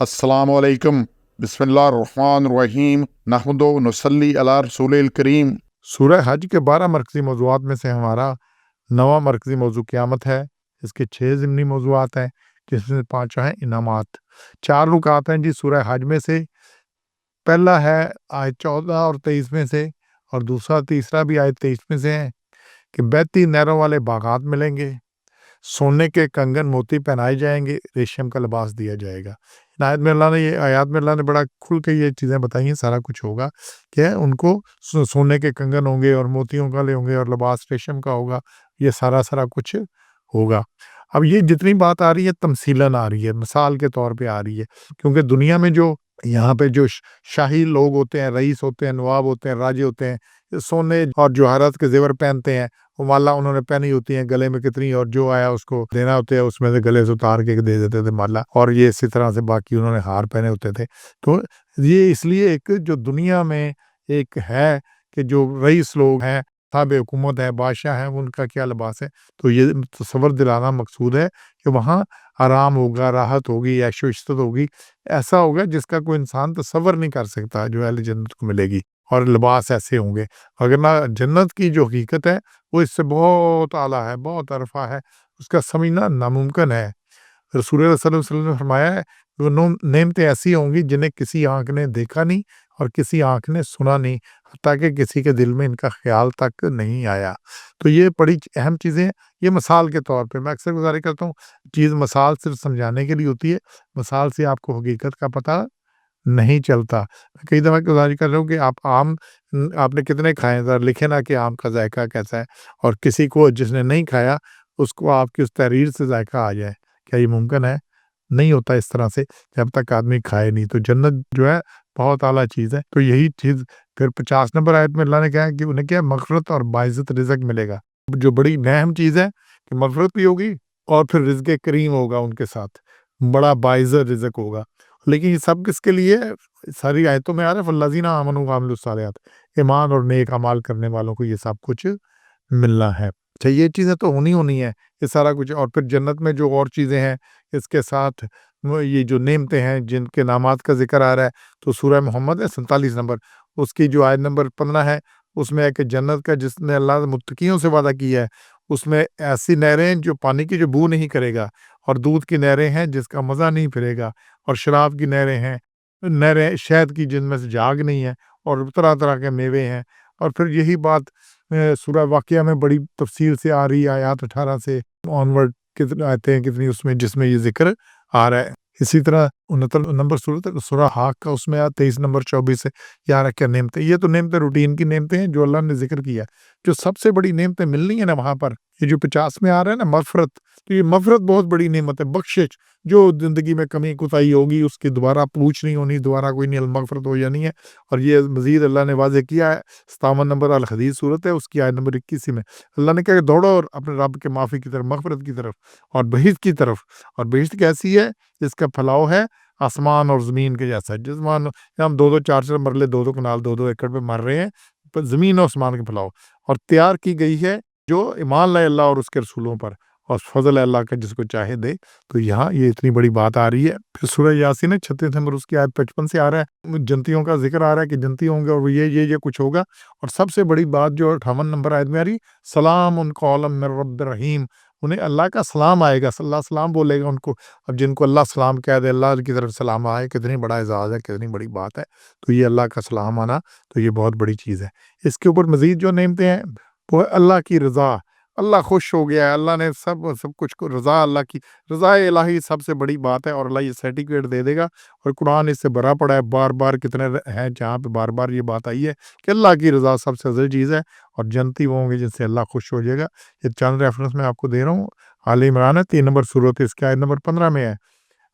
अस्सलामु अलैकुम बिस्मिल्लाहिर्रहमानिर्रहीम नहमदु व नसल्ली अला रसूलिल करीम। सूरह हज के 12 मरकज़ी मौज़ूआत में से हमारा 9वां मरकज़ी मौज़ू क़यामत है। इसके 6 ज़िमनी मौज़ूआत हैं, जिसमें 5 हैं इनामात। 4 रुकात हैं जी सूरह हज में से। पहला है आयत 14 और 23 में से, और दूसरा तीसरा भी आयत 23 में से है कि बहती नहरों वाले बागात मिलेंगे, सोने के कंगन मोती पहनाए जाएंगे, रेशम का लिबास दिया जाएगा। इन आयत में अल्लाह ने बड़ा खुल के ये चीज़ें बताई हैं, सारा कुछ होगा कि उनको सोने के कंगन होंगे और मोतियों का ले होंगे और लिबास रेशम का होगा। ये सारा कुछ होगा। अब ये जितनी बात आ रही है तमसीलन आ रही है, मिसाल के तौर पे आ रही है, क्योंकि दुनिया में जो यहाँ पे जो शाही लोग होते हैं, रईस होते हैं, नवाब होते हैं, राजे होते हैं, सोने और जवाहरात के जेवर पहनते हैं। वो माला उन्होंने पहनी होती है गले में कितनी, और जो आया उसको देना होता है, उसमें से गले से उतार के दे देते थे माला, और ये इसी तरह से बाकी उन्होंने हार पहने होते थे। तो ये इसलिए एक जो दुनिया में एक है कि जो रईस लोग हैं, साहब हुकूमत है, बादशाह हैं, उनका क्या लिबास है। तो ये तसव्वुर दिलाना मकसूद है कि वहाँ आराम होगा, राहत होगी, ऐशो इशरत होगी, ऐसा होगा जिसका कोई इंसान तसव्वुर नहीं कर सकता जो अहले जन्नत को मिलेगी, और लिबास ऐसे होंगे। अगर ना जन्नत की जो हकीकत है वो इससे बहुत आला है, बहुत अरफा है, उसका समझना नामुमकिन है। रसूल सल्लल्लाहु अलैहि वसल्लम ने फरमाया है वो नेमतें ऐसी होंगी जिन्हें किसी आँख ने देखा नहीं और किसी आँख ने सुना नहीं, हत्ता कि किसी के दिल में इनका ख्याल तक नहीं आया। तो ये बड़ी अहम चीज़ें हैं। ये मिसाल के तौर पे मैं अक्सर गुज़ारिश करता हूँ, चीज़ मिसाल सिर्फ समझाने के लिए होती है, मिसाल से आपको हकीकत का पता नहीं चलता। मैं कई दफ़ा गुज़ारिश कर रहा हूँ कि आप आपने कितने खाए हैं, ज़रा लिखें ना कि आम का ज़ायका कैसा है, और किसी को जिसने नहीं खाया उसको आपकी उस तहरीर से ज़ायका आ जाए। क्या ये मुमकिन है? नहीं होता इस तरह से, जब तक आदमी खाए नहीं। तो जन्नत जो है बहुत आला चीज़ है। तो यही चीज़ फिर 50 नंबर आयत में अल्लाह ने कहा है कि उन्हें क्या मग़फ़िरत और बाइज़्ज़त रिज़्क़ मिलेगा। जो बड़ी अहम चीज़ है कि मग़फ़िरत भी होगी और फिर रिज़्क़ करीम होगा उनके साथ, बड़ा बाइज़्ज़त रिज़्क़ होगा। लेकिन ये सब किसके लिए है? सारी आयतों में आ रहा है वल्लज़ीना आमनू व अमिलुस सालिहात, ईमान और नेक अमाल करने वालों को ये सब कुछ मिलना है। अच्छा, ये चीज़ें तो होनी है, ये सारा कुछ। और फिर जन्नत में जो और चीज़ें हैं इसके साथ वो ये जो नेमतें हैं जिनके नामात का ज़िक्र आ रहा है, तो सूरह मोहम्मद है 47 नंबर, उसकी जो आयत नंबर 15 है, उसमें है कि जन्नत का जिसने अल्लाह ने मुत्तकियों से वादा किया है, उसमें ऐसी नहरें जो पानी की जो बू नहीं करेगा, और दूध की नहरें हैं जिसका मज़ा नहीं फिरेगा, और शराब की नहरें हैं, नहरें शहद की जिनमें से झाग नहीं है, और तरह-तरह के मेवे हैं। और फिर यही बात सूरह वाक़िया में बड़ी तफ़सील से आ रही है, आयत 18 से ऑनवर्ड कितनी आयतें हैं कितनी उसमें जिसमें ये ज़िक्र आ रहा है। इसी तरह 69 नंबर सूरह हाक़ का उसमें 23 नंबर 24 से यार क्या नेमतें। ये तो नेमतें रूटीन की नेमतें हैं जो अल्लाह ने ज़िक्र किया। जो सबसे बड़ी नेमतें मिलनी है ना वहाँ पर, ये जो 50 में आ रहा है ना मग़फ़िरत, तो ये मग़फ़िरत बहुत बड़ी नेमत है, बख्शिश। जो ज़िंदगी में कमी कोताही होगी उसकी दोबारा पूछ नहीं होनी, दोबारा कोई नहीं, मग़फ़िरत हो जानी है। और ये मज़ीद अल्लाह ने वाज़ेह किया है, 57 नंबर अल हदीद सूरत है, उसकी आयत नंबर 21 में अल्लाह ने कहा कि दौड़ो और अपने रब के माफ़ी की तरफ, मग़फ़िरत की तरफ और बहिश्त की तरफ। और बहिश्त कैसी है? जिसका फैलाव है आसमान और ज़मीन के जैसा है। जिस मान हम 2-2 4-4 मरले 2-2 कनाल 2-2 एकड़ पे मर रहे हैं, पर ज़मीन और आसमान के फैलाव, और तैयार की गई है जो ईमान लाए अल्लाह और उसके रसूलों पर, और फ़ज़ल है अल्लाह का जिसको चाहे दे। तो यहाँ ये इतनी बड़ी बात आ रही है। फिर सूरह यासीन है 36 नंबर, उसकी आयत 55 से आ रहा है, जन्नतियों का ज़िक्र आ रहा है कि जन्नती होंगे और ये कुछ होगा। और सबसे बड़ी बात जो 58 नंबर आयत में आ रही, सलामुन कौलन मिर रब्बिर रहीम, उन्हें अल्लाह का सलाम आएगा, अल्लाह सलाम बोलेगा उनको। अब जिनको अल्लाह सलाम कह दे, अल्लाह की तरफ सलाम आए, कितनी बड़ा एज़ाज़ है, कितनी बड़ी बात है। तो ये अल्लाह का सलाम आना, तो ये बहुत बड़ी चीज़ है। इसके ऊपर मज़ीद जो नेमतें हैं वो है अल्लाह की रज़ा। अल्लाह खुश हो गया है, अल्लाह ने सब कुछ को रज़ा, अल्लाह की रज़ा इलाही सबसे बड़ी बात है, और अल्लाह ये सर्टिफिकेट दे देगा। और कुरान इससे भरा पड़ा है, बार-बार कितने हैं जहाँ पे बार-बार ये बात आई है कि अल्लाह की रज़ा सबसे अफ़ज़ल चीज़ है, और जन्नती वो होंगे जिनसे अल्लाह खुश हो जाएगा। ये चंद रेफरेंस मैं आपको दे रहा हूँ। आले इमरान है 3 नंबर सूरत, इसकी आयत नंबर 15 में है।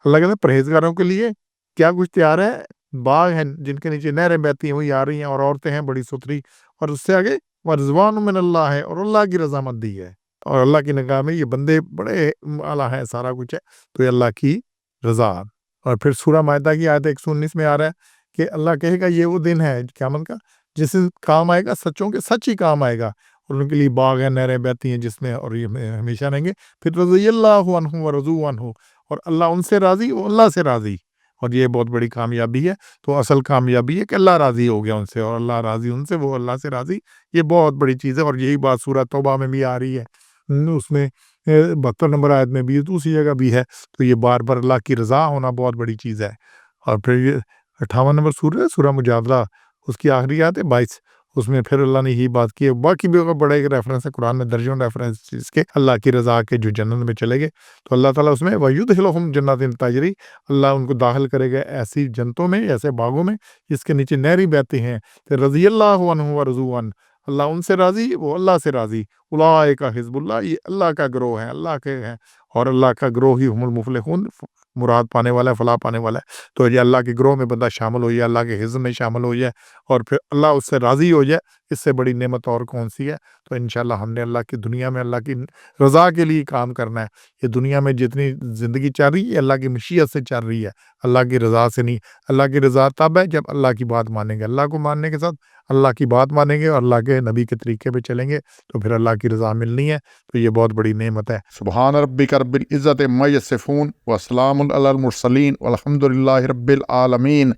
अल्लाह कहता है परहेज़गारों के लिए क्या कुछ तैयार है? बाग हैं जिनके नीचे नहरें बहती हैं, वही आ रही हैं, और औरतें हैं बड़ी सुथरी, और उससे आगे व रिज़वानुम मिनल्लाह है, और अल्लाह की रज़ामंदी है, और अल्लाह की निगाह में ये बंदे बड़े आला हैं, सारा कुछ है। तो ये अल्लाह की रज़ा। और फिर सूरह माइदा की आयत 119 में आ रहा है कि अल्लाह कहेगा ये वो दिन है क़यामत का जिससे काम आएगा सच्चों के, सच ही काम आएगा, और उनके लिए बाग हैं, नहरें बहती हैं जिसमें, और ये हमेशा रहेंगे। फिर रज़ियल्लाहु अन्हुम व रज़ू अन्हु, और अल्लाह उनसे राज़ी, वो अल्लाह से राज़ी। اور یہ بہت بڑی کامیابی ہے۔ تو اصل کامیابی ہے کہ اللہ راضی ہو گیا ان سے، اور اللہ راضی ان سے، وہ اللہ سے راضی، یہ بہت بڑی چیز ہے۔ اور یہی بات سورہ توبہ میں بھی آ رہی ہے، اس میں 72 نمبر آیت میں بھی، دوسری جگہ بھی ہے۔ تو یہ بار بار اللہ کی رضا ہونا بہت بڑی چیز ہے۔ اور پھر یہ 58 نمبر سورہ مجادلہ، اس کی آخری آیت ہے 22، اس میں پھر اللہ نے یہی بات کی ہے۔ باقی بھی بڑے ریفرنس ہے قرآن میں، درجن ریفرنس اس کے، اللہ کی رضا کے جو جنت میں چلے گئے تو اللہ تعالیٰ اس میں وَيُدْخِلُهُمْ جَنَّاتٍ تَجْرِی، اللہ ان کو داخل کرے گا ایسی جنتوں میں، ایسے باغوں میں جس کے نیچے نہریں بہتی ہیں۔ تو رضی اللہ عنہ ورضوا عنہ، اللہ ان سے راضی، وہ اللہ سے راضی۔ اولئک حزب اللہ، یہ اللہ کا گروہ ہے، اللہ کے ہیں، اور اللہ کا گروہ ہی ہم المفلحون، مراد پانے والا ہے، فلاح پانے والا ہے۔ تو یہ اللہ کے گروہ میں بندہ شامل ہو جائے، اللہ کے حزب میں شامل ہو جائے، اور پھر اللہ اس سے راضی ہو جائے، اس سے بڑی نعمت اور کون سی ہے؟ تو انشاءاللہ ہم نے اللہ کی دنیا میں اللہ کی رضا کے لیے کام کرنا ہے۔ یہ دنیا میں جتنی زندگی چل رہی ہے اللہ کی مشیت سے چل رہی ہے، اللہ کی رضا سے نہیں۔ اللہ کی رضا تب ہے جب اللہ کی بات مانیں گے، اللہ کو ماننے کے ساتھ اللہ کی بات مانیں گے اور اللہ کے نبی کے طریقے پہ چلیں گے، تو پھر اللہ کی رضا ملنی ہے۔ تو یہ بہت بڑی نعمت ہے۔ سبحان ربک رب العزت عما یصفون وسلام علی المرسلین والحمد للہ رب العالمین۔